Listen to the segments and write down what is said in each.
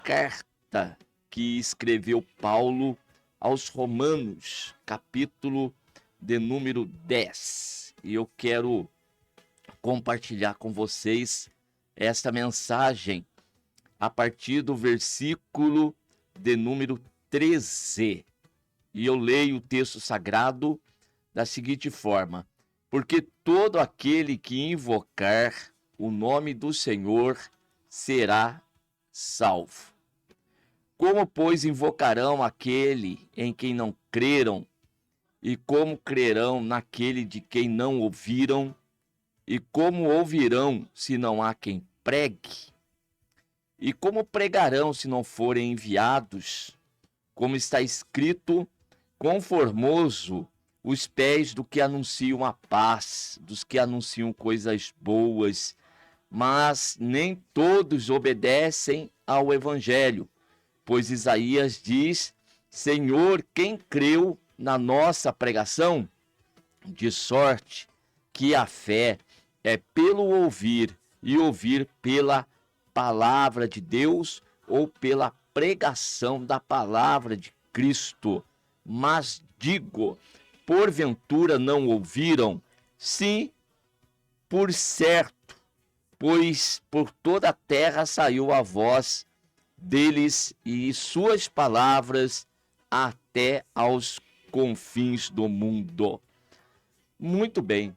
carta que escreveu Paulo aos Romanos, capítulo de número 10. E eu quero compartilhar com vocês esta mensagem a partir do versículo de número 13. E eu leio o texto sagrado da seguinte forma: porque todo aquele que invocar o nome do Senhor será salvo. Como, pois, invocarão aquele em quem não creram? E como crerão naquele de quem não ouviram? E como ouvirão se não há quem pregue? E como pregarão se não forem enviados? Como está escrito: quão formoso os pés do que anunciam a paz, dos que anunciam coisas boas, mas nem todos obedecem ao evangelho. Pois Isaías diz: Senhor, quem creu na nossa pregação? De sorte que a fé é pelo ouvir, e ouvir pela palavra de Deus, ou pela pregação da palavra de Cristo. Mas digo, porventura não ouviram? Sim, por certo, pois por toda a terra saiu a voz deles e suas palavras até aos confins do mundo. Muito bem.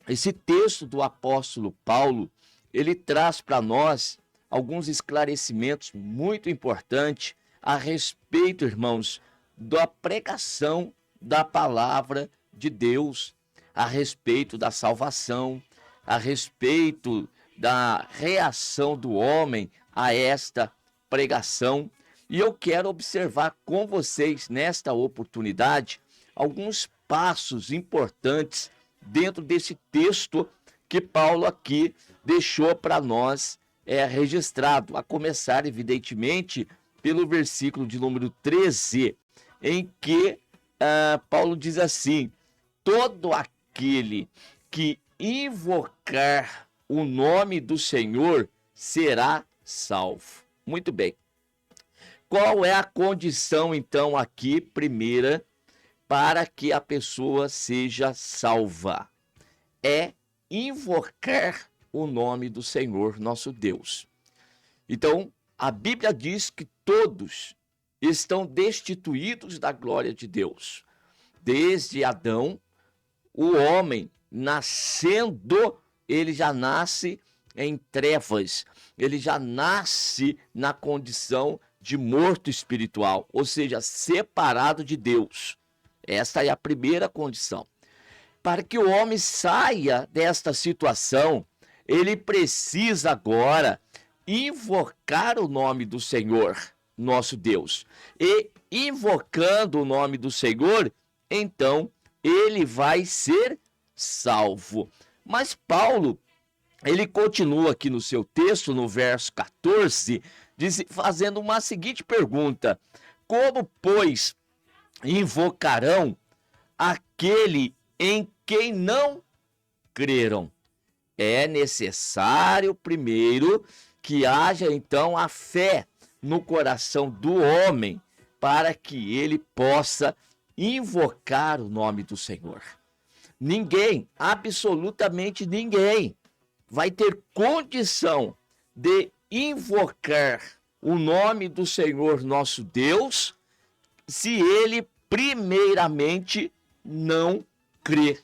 Esse texto do apóstolo Paulo, ele traz para nós alguns esclarecimentos muito importantes a respeito, irmãos, da pregação da palavra de Deus, a respeito da salvação, a respeito da reação do homem a esta pregação. E eu quero observar com vocês nesta oportunidade alguns passos importantes dentro desse texto que Paulo aqui deixou para nós registrado, a começar evidentemente pelo versículo de número 13, em que Paulo diz assim: todo aquele que invocar o nome do Senhor será salvo. Muito bem. Qual é a condição, então, aqui, primeira, para que a pessoa seja salva? É invocar o nome do Senhor nosso Deus. Então, a Bíblia diz que todos estão destituídos da glória de Deus. Desde Adão, o homem nascendo, ele já nasce em trevas, ele já nasce na condição de morto espiritual, ou seja, separado de Deus. Esta é a primeira condição. Para que o homem saia desta situação, ele precisa agora invocar o nome do Senhor, nosso Deus. E invocando o nome do Senhor, então ele vai ser salvo. Mas Paulo, ele continua aqui no seu texto, no verso 14, fazendo uma seguinte pergunta: como, pois, invocarão aquele em quem não creram? É necessário primeiro que haja então a fé no coração do homem para que ele possa invocar o nome do Senhor. Ninguém, absolutamente ninguém, vai ter condição de invocar o nome do Senhor nosso Deus se ele primeiramente não crê.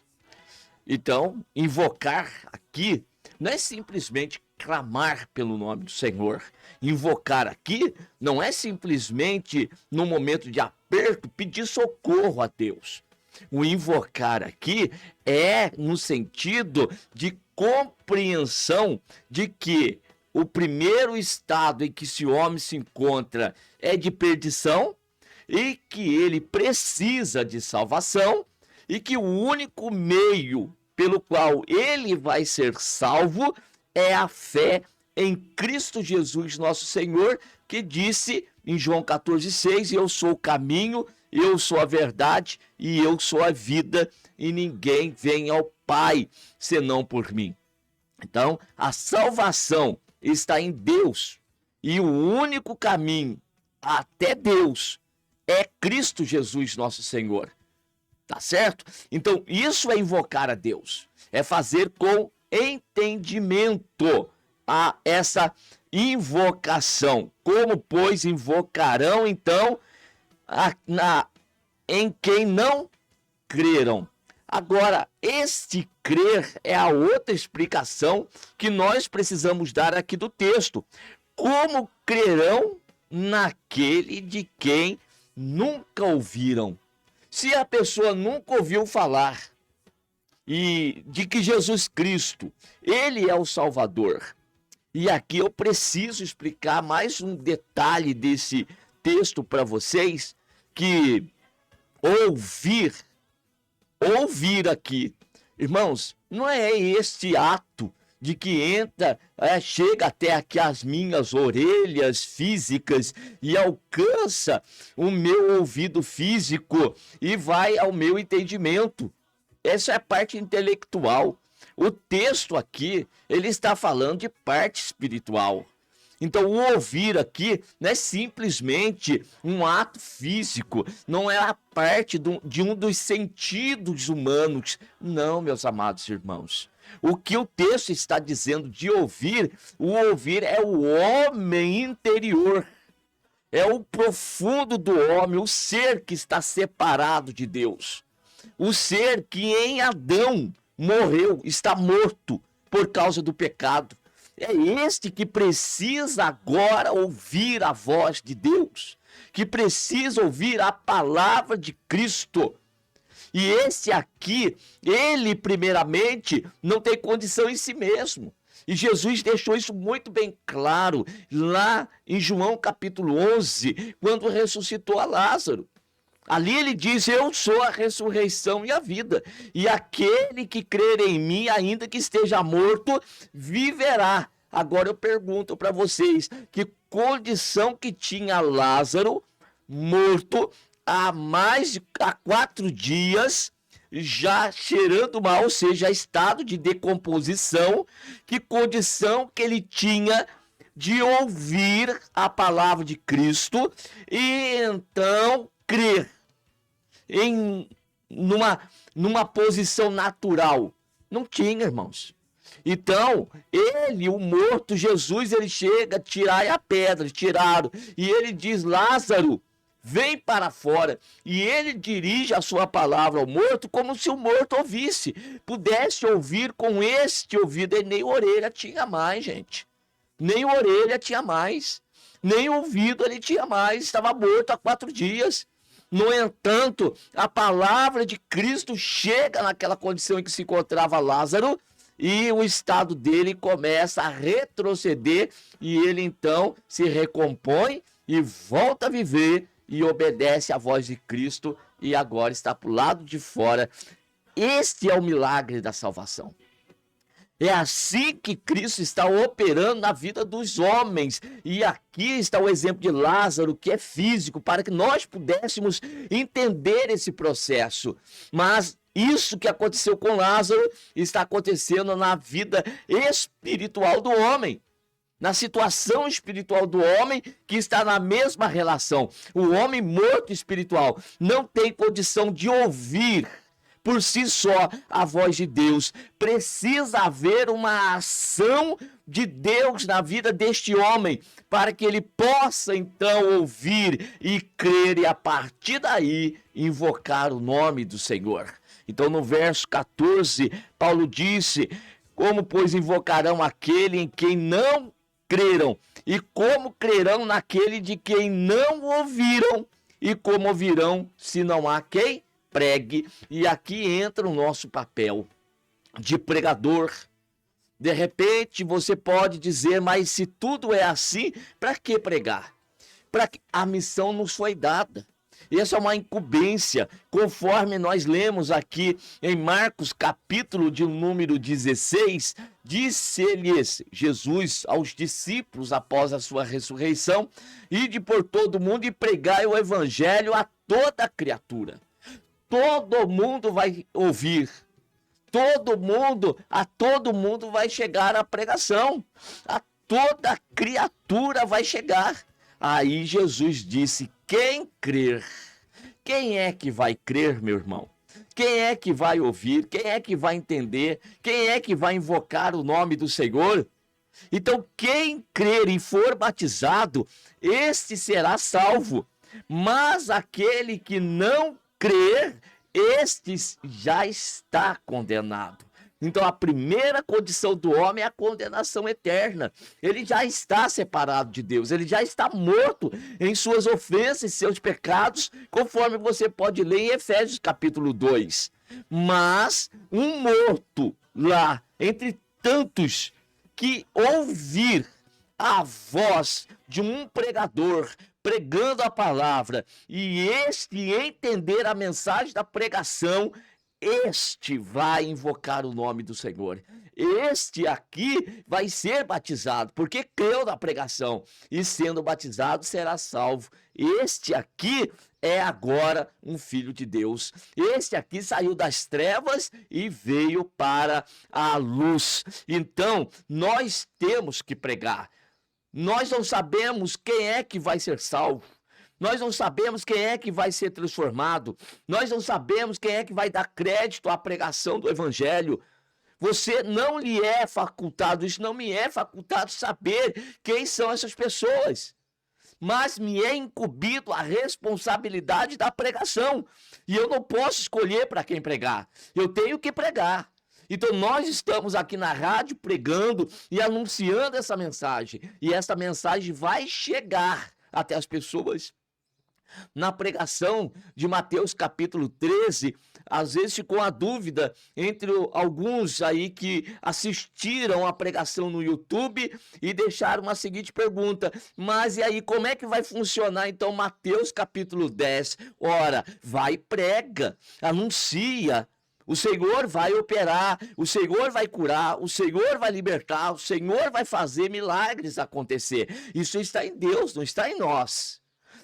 Então, invocar aqui não é simplesmente clamar pelo nome do Senhor. Invocar aqui não é simplesmente, no momento de aperto, pedir socorro a Deus. O invocar aqui é no sentido de compreensão de que o primeiro estado em que esse homem se encontra é de perdição e que ele precisa de salvação e que o único meio pelo qual ele vai ser salvo é a fé em Cristo Jesus nosso Senhor, que disse em João 14,6, eu sou o caminho, eu sou a verdade e eu sou a vida, e ninguém vem ao Pai senão por mim. Então, a salvação está em Deus. E o único caminho até Deus é Cristo Jesus, nosso Senhor. Tá certo? Então, isso é invocar a Deus. É fazer com entendimento essa invocação. Como, pois, invocarão, então, em quem não creram? Agora, este crer é a outra explicação que nós precisamos dar aqui do texto. Como crerão naquele de quem nunca ouviram? Se a pessoa nunca ouviu falar e de que Jesus Cristo, ele é o Salvador. E aqui eu preciso explicar mais um detalhe desse texto para vocês, que ouvir aqui, irmãos, não é este ato de que chega até aqui as minhas orelhas físicas e alcança o meu ouvido físico e vai ao meu entendimento. Essa é a parte intelectual. O texto aqui, ele está falando de parte espiritual. Então, o ouvir aqui não é simplesmente um ato físico, não é a parte de um dos sentidos humanos. Não, meus amados irmãos. O que o texto está dizendo de ouvir, o ouvir é o homem interior. É o profundo do homem, o ser que está separado de Deus. O ser que em Adão morreu, está morto por causa do pecado. É este que precisa agora ouvir a voz de Deus, que precisa ouvir a palavra de Cristo. E esse aqui, ele primeiramente não tem condição em si mesmo. E Jesus deixou isso muito bem claro lá em João capítulo 11, quando ressuscitou a Lázaro. Ali ele diz: eu sou a ressurreição e a vida, e aquele que crer em mim, ainda que esteja morto, viverá. Agora eu pergunto para vocês, que condição que tinha Lázaro, morto, há 4 dias, já cheirando mal, ou seja, estado de decomposição, que condição que ele tinha de ouvir a palavra de Cristo e então crer numa posição natural? Não tinha, irmãos. Então, ele, o morto, Jesus, ele chega, tirai a pedra, tiraram, e ele diz: Lázaro, vem para fora. E ele dirige a sua palavra ao morto, como se o morto ouvisse, pudesse ouvir com este ouvido. E nem orelha tinha mais, gente. Nem orelha tinha mais, nem ouvido ele tinha mais, estava morto há 4 dias. No entanto, a palavra de Cristo chega naquela condição em que se encontrava Lázaro, e o estado dele começa a retroceder, e ele então se recompõe e volta a viver e obedece à voz de Cristo, e agora está para o lado de fora. Este é o milagre da salvação. É assim que Cristo está operando na vida dos homens. E aqui está o exemplo de Lázaro, que é físico, para que nós pudéssemos entender esse processo. Mas isso que aconteceu com Lázaro está acontecendo na vida espiritual do homem. Na situação espiritual do homem, que está na mesma relação. O homem morto espiritual não tem condição de ouvir por si só a voz de Deus. Precisa haver uma ação de Deus na vida deste homem, para que ele possa então ouvir e crer, e a partir daí invocar o nome do Senhor. Então, no verso 14, Paulo disse: como, pois, invocarão aquele em quem não creram? E como crerão naquele de quem não ouviram? E como ouvirão se não há quem pregue? E aqui entra o nosso papel de pregador. De repente você pode dizer: mas se tudo é assim, para que pregar? Para que a missão nos foi dada. Essa é uma incumbência, conforme nós lemos aqui em Marcos, capítulo de número 16, disse-lhes Jesus aos discípulos após a sua ressurreição: ide por todo o mundo e pregai o evangelho a toda criatura. Todo mundo vai ouvir, a todo mundo vai chegar a pregação, a toda criatura vai chegar. Aí Jesus disse: quem crer. Quem é que vai crer, meu irmão? Quem é que vai ouvir? Quem é que vai entender? Quem é que vai invocar o nome do Senhor? Então, quem crer e for batizado, este será salvo. Mas aquele que não crer, este já está condenado. Então, a primeira condição do homem é a condenação eterna. Ele já está separado de Deus, ele já está morto em suas ofensas e seus pecados, conforme você pode ler em Efésios capítulo 2. Mas um morto lá, entre tantos que ouvir a voz de um pregador pregando a palavra e este entender a mensagem da pregação, este vai invocar o nome do Senhor. Este aqui vai ser batizado, porque creu na pregação, e sendo batizado será salvo. Este aqui é agora um filho de Deus. Este aqui saiu das trevas e veio para a luz. Então, nós temos que pregar. Nós não sabemos quem é que vai ser salvo. Nós não sabemos quem é que vai ser transformado. Nós não sabemos quem é que vai dar crédito à pregação do evangelho. Você não lhe é facultado, isso não me é facultado saber quem são essas pessoas. Mas me é incumbido a responsabilidade da pregação. E eu não posso escolher para quem pregar. Eu tenho que pregar. Então nós estamos aqui na rádio pregando e anunciando essa mensagem. E essa mensagem vai chegar até as pessoas. Na pregação de Mateus capítulo 13, às vezes ficou a dúvida entre alguns aí que assistiram a pregação no YouTube e deixaram a seguinte pergunta: mas e aí, como é que vai funcionar então Mateus capítulo 10? Ora, vai e prega, anuncia. O Senhor vai operar, o Senhor vai curar, o Senhor vai libertar, o Senhor vai fazer milagres acontecer. Isso está em Deus, não está em nós.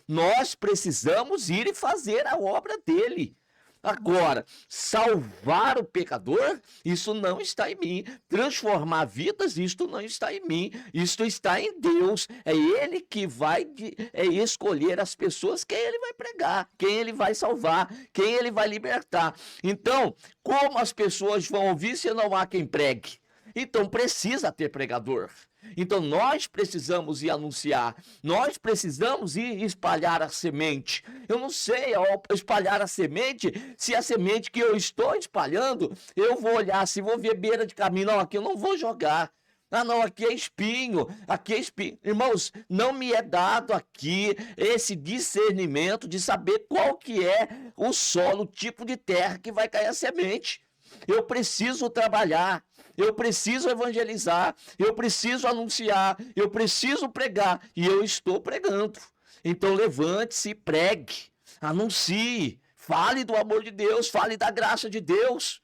Nós precisamos ir e fazer a obra dele. Agora, salvar o pecador, isso não está em mim. Transformar vidas, isto não está em mim. Isto está em Deus. É Ele que vai escolher as pessoas, quem Ele vai pregar, quem Ele vai salvar, quem Ele vai libertar. Então, como as pessoas vão ouvir se não há quem pregue? Então, precisa ter pregador. Então nós precisamos ir anunciar, nós precisamos ir espalhar a semente. Eu não sei, ao espalhar a semente, se a semente que eu estou espalhando, eu vou olhar, se vou ver beira de caminho, não, aqui eu não vou jogar. Ah, não, aqui é espinho, aqui é espinho. Irmãos, não me é dado aqui esse discernimento de saber qual que é o solo, o tipo de terra que vai cair a semente. Eu preciso trabalhar, eu preciso evangelizar, eu preciso anunciar, eu preciso pregar, e eu estou pregando. Então levante-se e pregue, anuncie, fale do amor de Deus, fale da graça de Deus.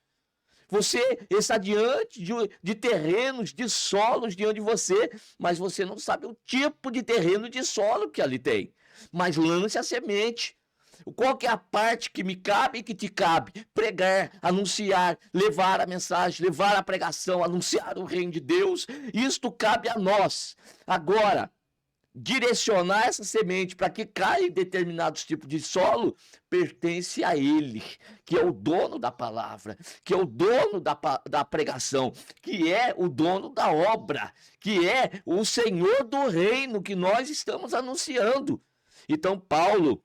Você está diante de terrenos, de solos diante de você, mas você não sabe o tipo de terreno, de solo que ali tem. Mas lance a semente. Qual que é a parte que me cabe e que te cabe? Pregar, anunciar, levar a mensagem, levar a pregação, anunciar o reino de Deus. Isto cabe a nós. Agora, direcionar essa semente para que caia em determinados tipos de solo, pertence a Ele, que é o dono da palavra, que é o dono da pregação, que é o dono da obra, que é o Senhor do reino que nós estamos anunciando. Então, Paulo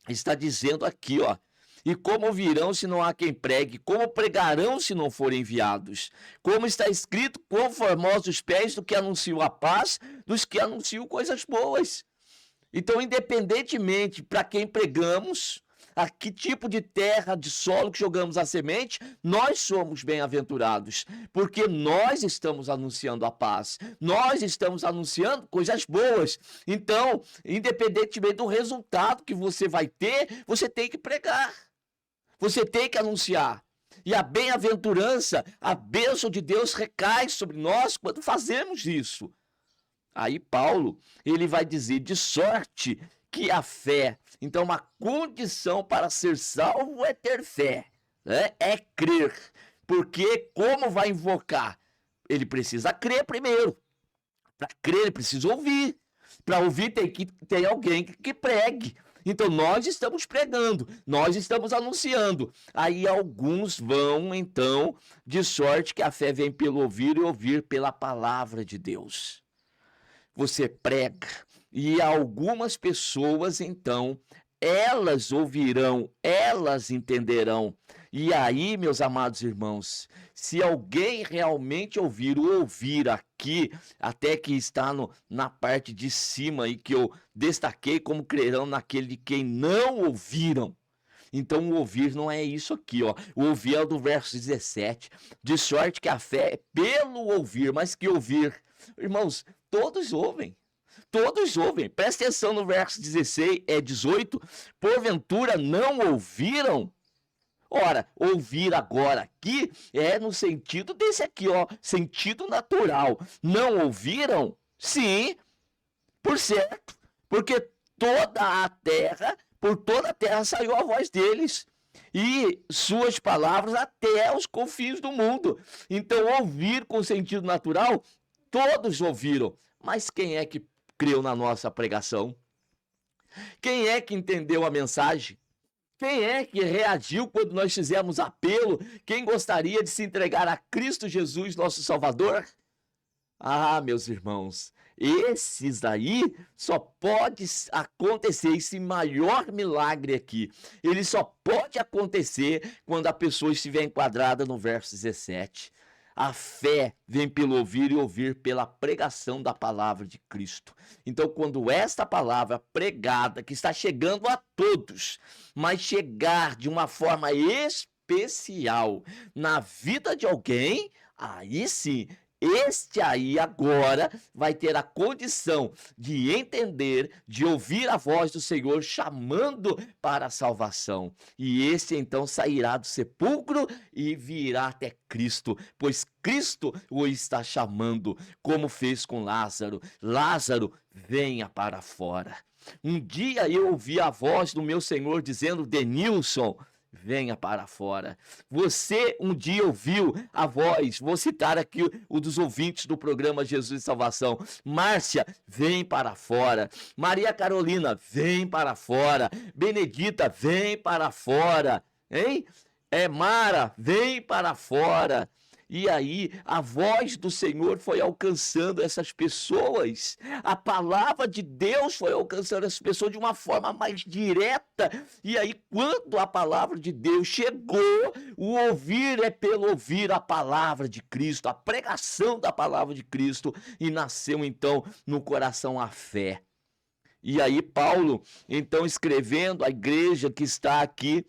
está dizendo aqui, ó: e como virão se não há quem pregue? Como pregarão se não forem enviados? Como está escrito: quão formosos os pés do que anunciam a paz, dos que anunciam coisas boas. Então, independentemente para quem pregamos, a que tipo de terra, de solo que jogamos a semente, nós somos bem-aventurados, porque nós estamos anunciando a paz, nós estamos anunciando coisas boas. Então, independentemente do resultado que você vai ter, você tem que pregar, você tem que anunciar. E a bem-aventurança, a bênção de Deus recai sobre nós quando fazemos isso. Aí Paulo, ele vai dizer: de sorte que a fé, então uma condição para ser salvo é ter fé, né? É crer, porque como vai invocar? Ele precisa crer primeiro, Para crer, ele precisa ouvir. Para ouvir, tem alguém que pregue. Então, nós estamos pregando, nós estamos anunciando. Aí, alguns vão, então, de sorte que a fé vem pelo ouvir e ouvir pela palavra de Deus. Você prega, e algumas pessoas, então, elas ouvirão, elas entenderão. E aí, meus amados irmãos, se alguém realmente ouvir, o ouvir aqui, até que está na parte de cima e que eu destaquei como crerão naquele de quem não ouviram. Então, o ouvir não é isso aqui, ó. O ouvir é do verso 17. De sorte que a fé é pelo ouvir, mas que ouvir. Irmãos, todos ouvem. Todos ouvem. Presta atenção no verso 18. Porventura não ouviram? Ora, ouvir agora aqui é no sentido desse aqui, ó, sentido natural. Não ouviram? Sim, por certo, porque por toda a terra saiu a voz deles, e suas palavras até os confins do mundo. Então, ouvir com sentido natural, todos ouviram. Mas quem é que creu na nossa pregação? Quem é que entendeu a mensagem? Quem é que reagiu quando nós fizemos apelo? Quem gostaria de se entregar a Cristo Jesus, nosso Salvador? Ah, meus irmãos, esses aí só pode acontecer, esse maior milagre aqui, ele só pode acontecer quando a pessoa estiver enquadrada no verso 17. A fé vem pelo ouvir e ouvir pela pregação da palavra de Cristo. Então, quando esta palavra pregada, que está chegando a todos, mas chegar de uma forma especial na vida de alguém, aí sim, este aí agora vai ter a condição de entender, de ouvir a voz do Senhor chamando para a salvação. E este então sairá do sepulcro e virá até Cristo, pois Cristo o está chamando, como fez com Lázaro. Lázaro, venha para fora. Um dia eu ouvi a voz do meu Senhor dizendo: Denilson, venha para fora. Você um dia ouviu a voz, vou citar aqui o dos ouvintes do programa Jesus e Salvação: Márcia, vem para fora. Maria Carolina, vem para fora. Benedita, vem para fora. Hein? Mara, vem para fora. E aí, a voz do Senhor foi alcançando essas pessoas. A palavra de Deus foi alcançando essas pessoas de uma forma mais direta. E aí, quando a palavra de Deus chegou, o ouvir é pelo ouvir a palavra de Cristo, a pregação da palavra de Cristo. E nasceu, então, no coração a fé. E aí, Paulo, então, escrevendo à igreja que está aqui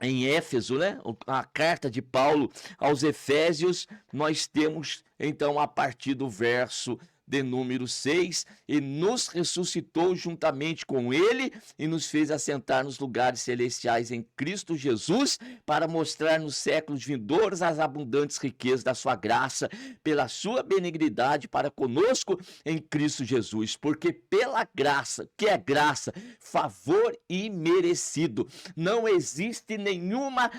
em Éfeso, né? A carta de Paulo aos Efésios, nós temos então a partir do verso de número 6, e nos ressuscitou juntamente com ele e nos fez assentar nos lugares celestiais em Cristo Jesus, para mostrar nos séculos vindouros as abundantes riquezas da sua graça, pela sua benignidade para conosco em Cristo Jesus. Porque pela graça, que é graça, favor imerecido, não existe nenhuma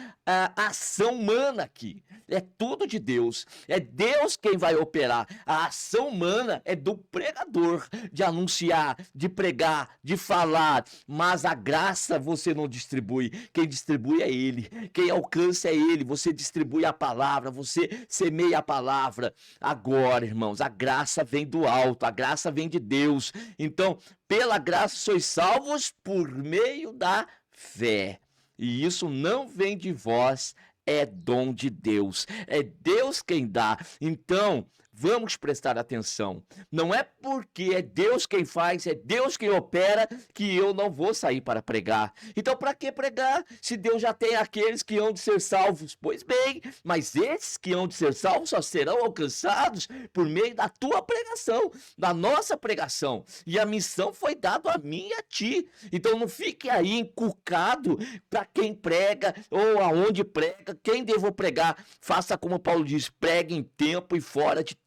ação humana aqui. É tudo de Deus. É Deus quem vai operar. A ação humana é do pregador, de anunciar, de pregar, de falar. Mas a graça você não distribui. Quem distribui é Ele. Quem alcança é Ele. Você distribui a palavra, você semeia a palavra. Agora, irmãos, a graça vem do alto, a graça vem de Deus. Então, pela graça sois salvos por meio da fé. E isso não vem de vós, é dom de Deus. É Deus quem dá. Então, vamos prestar atenção. Não é porque é Deus quem faz, é Deus quem opera, que eu não vou sair para pregar. Então, para que pregar se Deus já tem aqueles que hão de ser salvos? Pois bem, mas esses que hão de ser salvos só serão alcançados por meio da tua pregação, da nossa pregação. E a missão foi dada a mim e a ti. Então, não fique aí encucado para quem prega ou aonde prega, quem devo pregar. Faça como Paulo diz: pregue em tempo e fora de tempo.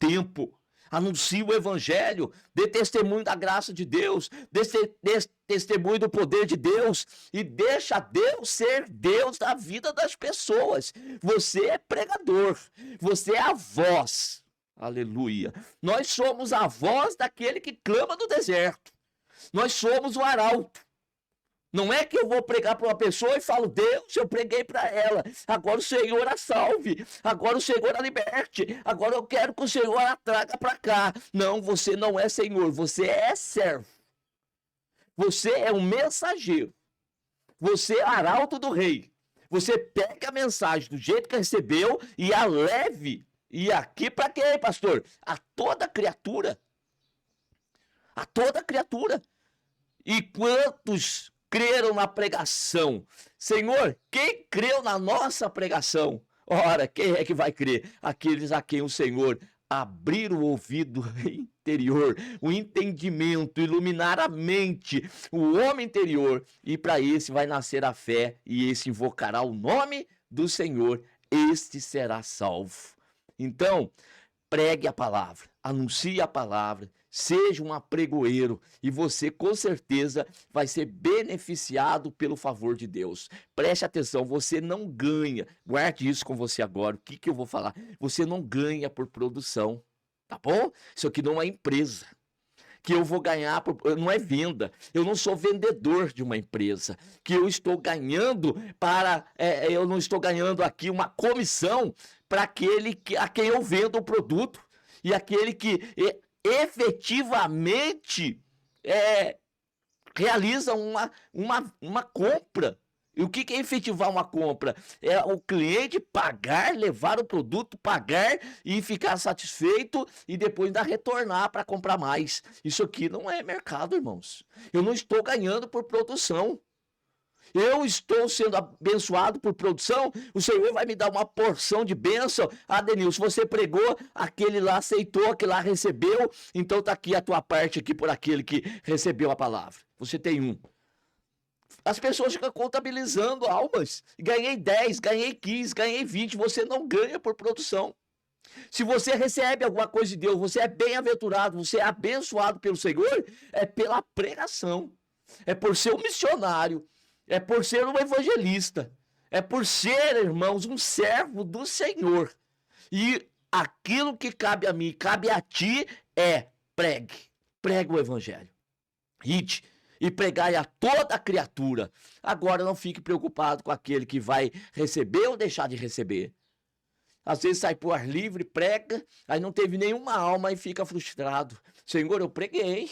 Anuncie o evangelho, dê testemunho da graça de Deus, dê testemunho do poder de Deus e deixa Deus ser Deus da vida das pessoas. Você é pregador, você é a voz. Aleluia. Nós somos a voz daquele que clama no deserto. Nós somos o arauto. Não é que eu vou pregar para uma pessoa e falo, Deus, eu preguei para ela, agora o Senhor a salve, agora o Senhor a liberte, agora eu quero que o Senhor a traga para cá. Não, você não é Senhor, você é servo. Você é um mensageiro. Você é arauto do rei. Você pega a mensagem do jeito que recebeu e a leve. E aqui para quê, pastor? A toda criatura. A toda criatura. E quantos creram na pregação? Senhor, quem creu na nossa pregação? Ora, quem é que vai crer? Aqueles a quem o Senhor abrir o ouvido interior, o entendimento, iluminar a mente, o homem interior, e para esse vai nascer a fé, e esse invocará o nome do Senhor, este será salvo. Então, pregue a palavra, anuncie a palavra, seja um apregoeiro e você com certeza vai ser beneficiado pelo favor de Deus. Preste atenção, você não ganha, guarde isso com você agora, o que eu vou falar? Você não ganha por produção, tá bom? Isso aqui não é empresa. Que eu vou ganhar, não é venda, eu não sou vendedor de uma empresa, que eu estou ganhando eu não estou ganhando aqui uma comissão para aquele a quem eu vendo o produto, e aquele que efetivamente realiza uma compra. E o que é efetivar uma compra? É o cliente pagar, levar o produto, pagar e ficar satisfeito e depois ainda retornar para comprar mais. Isso aqui não é mercado, irmãos. Eu não estou ganhando por produção. Eu estou sendo abençoado por produção, o Senhor vai me dar uma porção de bênção. Ah, Denilson, você pregou, aquele lá aceitou, aquele lá recebeu, então tá aqui a tua parte aqui por aquele que recebeu a palavra. Você tem um. As pessoas ficam contabilizando almas. Ganhei 10, ganhei 15, ganhei 20. Você não ganha por produção. Se você recebe alguma coisa de Deus, você é bem-aventurado, você é abençoado pelo Senhor, é pela pregação. É por ser um missionário. É por ser um evangelista. É por ser, irmãos, um servo do Senhor. E aquilo que cabe a mim, cabe a ti, é pregue. Pregue o evangelho. Ide e pregai a toda criatura. Agora não fique preocupado com aquele que vai receber ou deixar de receber. Às vezes sai por ar livre, prega, aí não teve nenhuma alma e fica frustrado. Senhor, eu preguei,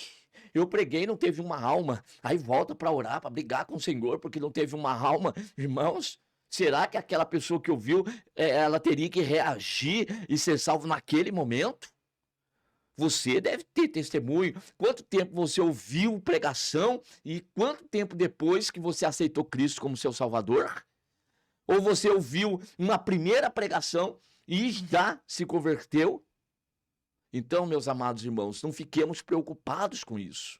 não teve uma alma. Aí volta para orar, para brigar com o Senhor, porque não teve uma alma. Irmãos, será que aquela pessoa que ouviu, ela teria que reagir e ser salvo naquele momento? Você deve ter testemunho. Quanto tempo você ouviu pregação e quanto tempo depois que você aceitou Cristo como seu Salvador? Ou você ouviu uma primeira pregação e já se converteu? Então, meus amados irmãos, não fiquemos preocupados com isso.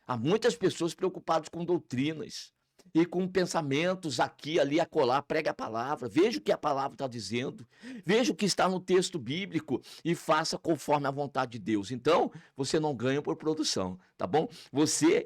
Há muitas pessoas preocupadas com doutrinas e com pensamentos aqui, ali, acolá. Pregue a palavra, veja o que a palavra está dizendo, veja o que está no texto bíblico e faça conforme a vontade de Deus. Então, você não ganha por produção, tá bom?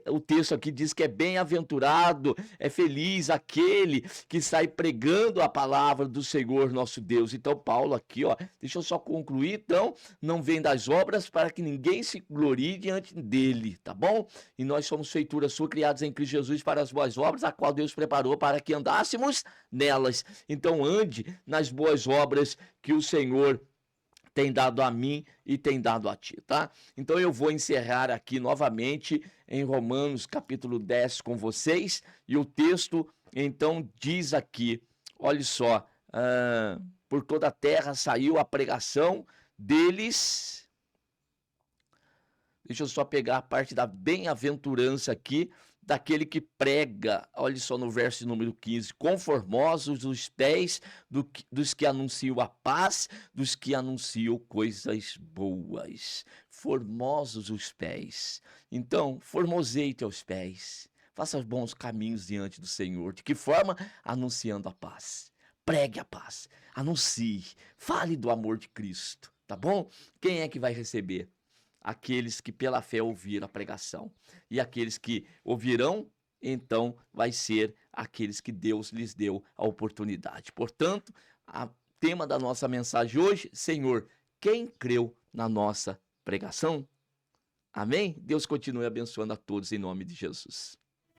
O texto aqui diz que é bem-aventurado, é feliz aquele que sai pregando a palavra do Senhor nosso Deus. Então, Paulo aqui, deixa eu só concluir, então, não vem das obras para que ninguém se glorie diante dele, tá bom? E nós somos feitura sua, criados em Cristo Jesus para as boas obras, a qual Deus preparou para que andássemos nelas. Então ande nas boas obras que o Senhor tem dado a mim e tem dado a ti, tá? Então eu vou encerrar aqui novamente em Romanos capítulo 10 com vocês, e o texto então diz aqui, olha só, por toda a terra saiu a pregação deles. Deixa eu só pegar a parte da bem-aventurança aqui, daquele que prega, olha só no verso número 15, conformosos os pés dos que anunciam a paz, dos que anunciam coisas boas. Formosos os pés. Então, formoseie teus pés, faça bons caminhos diante do Senhor. De que forma? Anunciando a paz. Pregue a paz, anuncie, fale do amor de Cristo, tá bom? Quem é que vai receber? Aqueles que pela fé ouviram a pregação. E aqueles que ouvirão, então vai ser aqueles que Deus lhes deu a oportunidade. Portanto, o tema da nossa mensagem hoje, Senhor, quem creu na nossa pregação? Amém? Deus continue abençoando a todos em nome de Jesus.